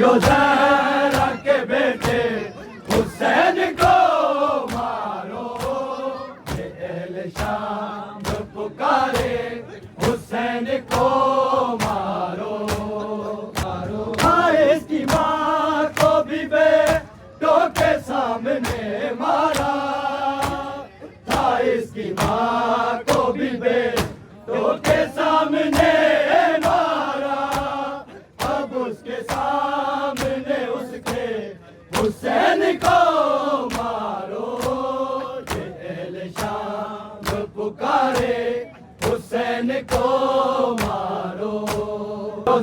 ज़हरा के बेटे हुसैन को मारो, ये अहले शाम पुकारे हुसैन को मारो, मारो। हाँ, इसकी माँ को भी बेटों के सामने मारा था, इसकी माँ को भी बेटों के सामने मारा, अब उसके सामने उसके हुसैन को मारो, ये अहले शाम पुकारे हुसैन को मारो,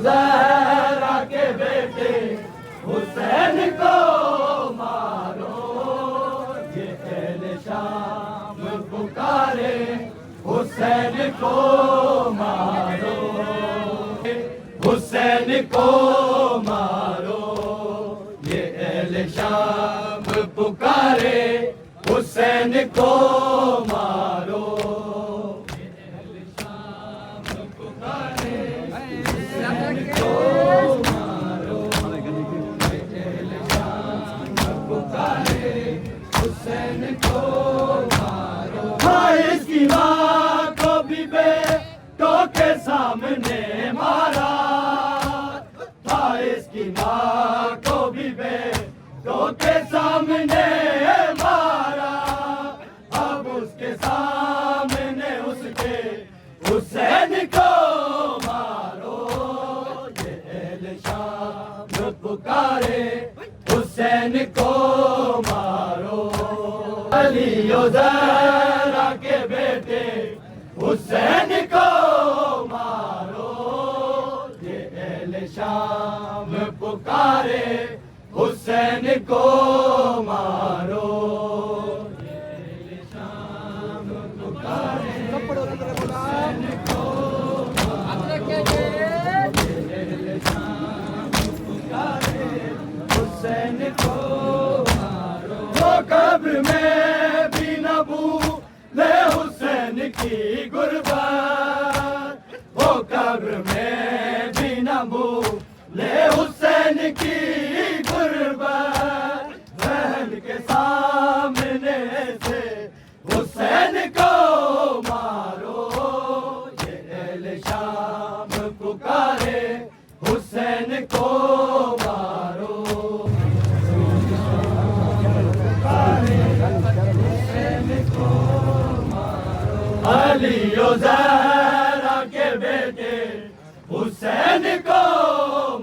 ज़हरा के बेटे हुसैन को मारो, ये अहले शाम पुकारे हुसैन को मारो, हुसैन को मारो, ये अहले शाम पुकारे हुसैन को मारो, ये अहले शाम पुकारे हुसैन को मारो, ये अहले शाम पुकारे हुसैन को मारो। हाँ, इसकी माँ को भी बेटों के सामने मारा था, इसकी माँ को भी बेटों के सामने मारा, अब उसके सामने उसके हुसैन को मारो, ये अहले शाम पुकारे हुसैन को मारो, अली ज़हरा के बेटे हुसैन को मारो, ये अहले शाम पुकारे हुसैन को मारो, ये अहले शाम पुकारे हुसैन को मारो, ये अहले शाम पुकारे हुसैन को मारो। वो कब्र में भी न भूले हुसैन की गुर्बत, वो कब्र में भी न भूले हुसैन की गुर्बत, बहन के सामने से हुसैन को मारो, ये अहले शाम पुकारे हुसैन को मारो, अली ज़हरा के बेटे हुसैन को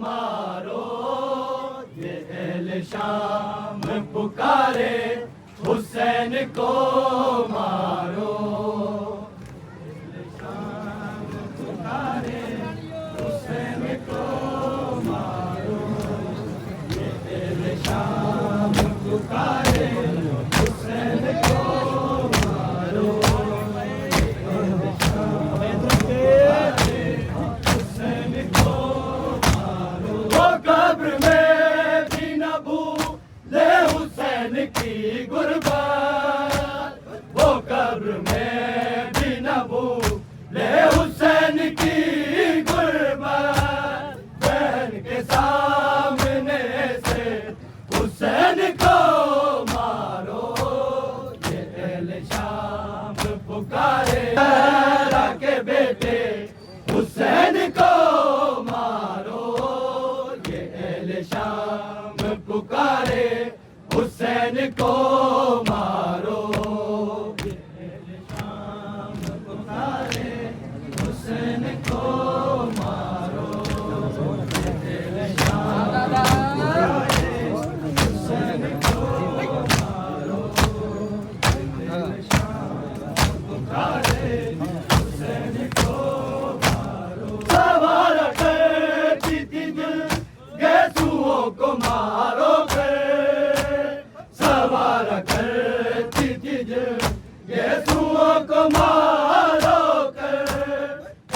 मारो, ये अहले शाम पुकारे हुसैन को मारो, अहले शाम पुकारे हुसैन को मारो, ये अहले शाम पुकारे हुसैन को मारो, हुसैन को मारो। वो कब्र में भी न भूले हुसैन की गुर्बत, वो कब्र में भी न भूले हुसैन की गुर्बत, बहन के सामने से हुसैन को मारो, ये अहले शाम पुकारे ज़हरा के बेटे हुसैन को मारो, ये अहले शाम पुकारे हुसैन को मारो, ये अहले शाम पुकारे हुसैन को मारो, ये अहले शाम पुकारे हुसैन को मारो, ये अहले शाम पुकारे हुसैन को मारो। सवार करती थी दिल गेसुओं को मारो कर, सवार करती थी दिल गेसुओं को मारो कर,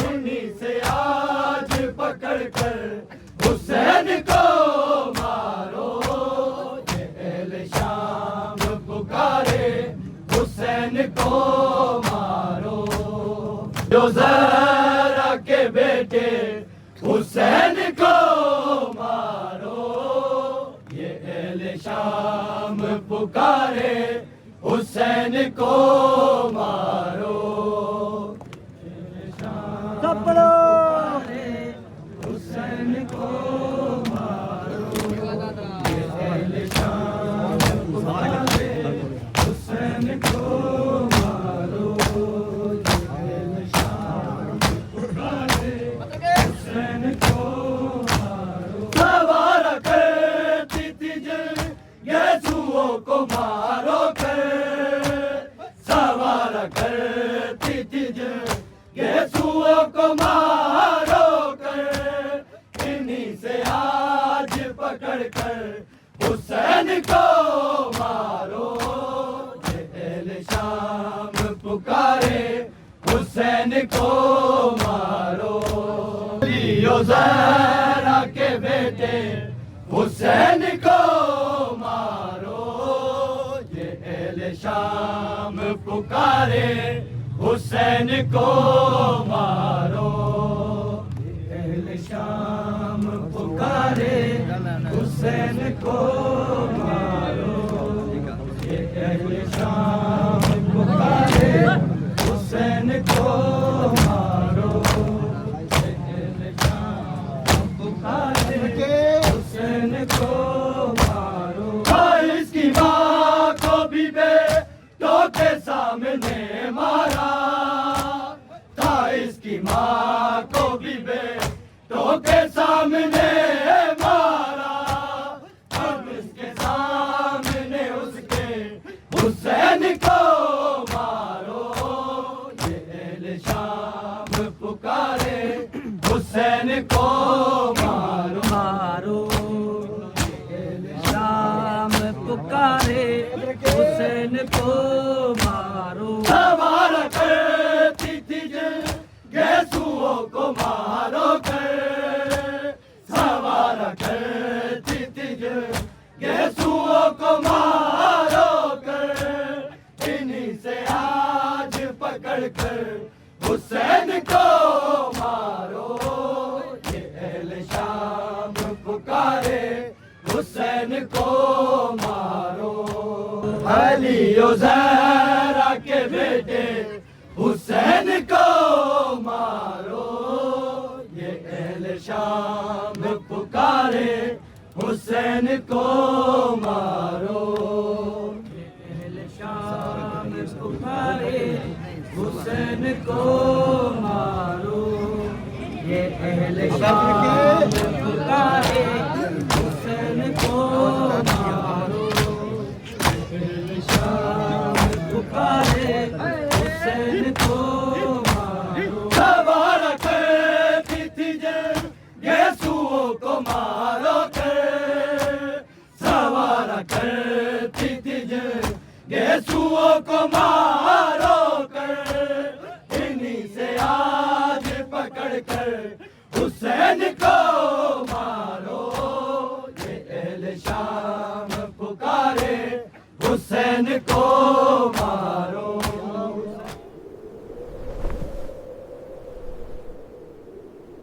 उन्हीं से आज पकड़ कर हुसैन को मारो, ये अहले शाम पुकारे हुसैन को मारो, जो ज़हरा के बेटे हुसैन को मारो। शाम पुकारे हुसैन को मारो। हुसैन को मारो। अहले शाम पुकारे हुसैन को मारो। अहले शाम पुकारे हुसैन को मारो। सवार करती थी यीशुओं को मारो कर। सवार करती थी यीशुओं को मारो कर। इन्हीं से आज पकड़ कर हुसैन को मारो। अहले शाम पुकारे हुसैन को मारो। लियो ज़हरा के बेटे हुसैन को मारो। ये अहले शाम पुकारे हुसैन को मारो। अहले शाम पुकारे हुसैन को मारो। ये अहले शाम पुकारे हुसैन को मारो। ये अहले शाम पुकारे हुसैन को मारो। इसकी माँ को भी बेटों के सामने मारा था। इसकी माँ को भी बेटों के सामने मारा। अब इसके सामने उसके हुसैन को मारो। ये अहले शाम पुकारे हुसैन को मारो। मारो शाम पुकारे हुसैन को मारो। सवार करती थी यीशुओं को मारो कर। सवार करती थी यीशुओं को मारो कर। इन्हीं से आज पकड़ कर हुसैन को मारो। ये अहले शाम पुकारे हुसैन को मारो। अलियो ज़हरा के बेटे हुसैन को मारो। ये अहले शाम पुकारे हुसैन को मारो। ये अहले शाम पुकारे हुसैन को मारो। ये अहले शाम पुकारे हुसैन को मारो। अहले शाम पुकारे हुसैन को मारो। सवार करती थी यीशुओं को मारो कर। सवार करती थी यीशुओं को मारो कर। इन्हीं से आज पकड़ कर हुसैन को मारो। ये अहले शाम पुकारे हुसैन को